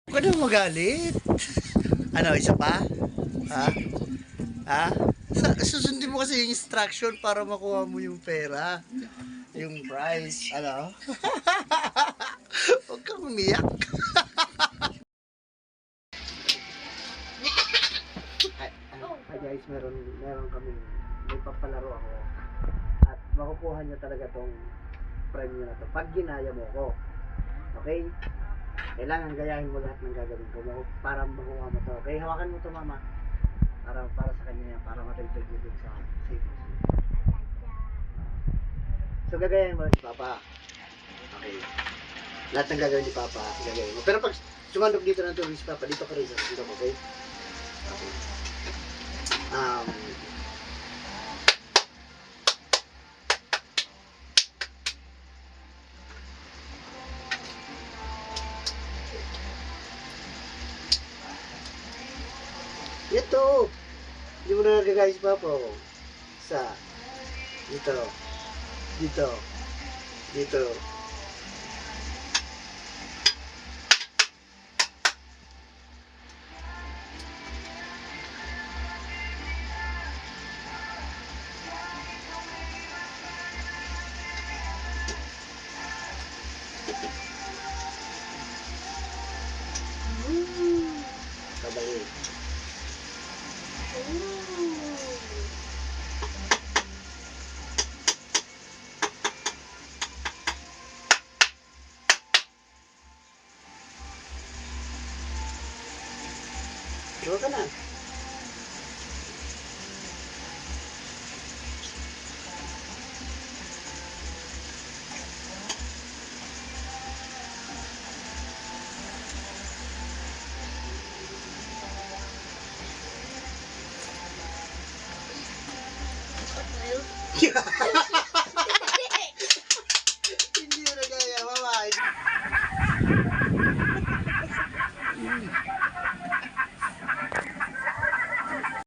Huwag ka na magalit. Ano, isa pa? Ha? Ha? Susundin mo kasi yung instruction para makuha mo yung pera. Yung prize. Ano? Huwag kang umiyak. Hi guys, meron kami, may papalaro ako. At makukuha niya talaga tong premyo na to pag ginaya mo ko. Okay? Kailangan gayahin mo lahat ng gagawin ko para makuha mo to. Okay, hawakan mo to mama. Para sa kanya yan, para matagdag mo dun sa safe. So gagayahin mo si Papa. Okay. Lahat ng gagawin ni Papa, gagayahin mo. Pero pag sumandok dito ng tubig si Papa, dito ka rin sa dito, okay? Okay. Ito! Hindi mo na nagagaya si Papa, oh. Isa. Dito. Dito. Dito. Babalik. Draw ka na. Ayun.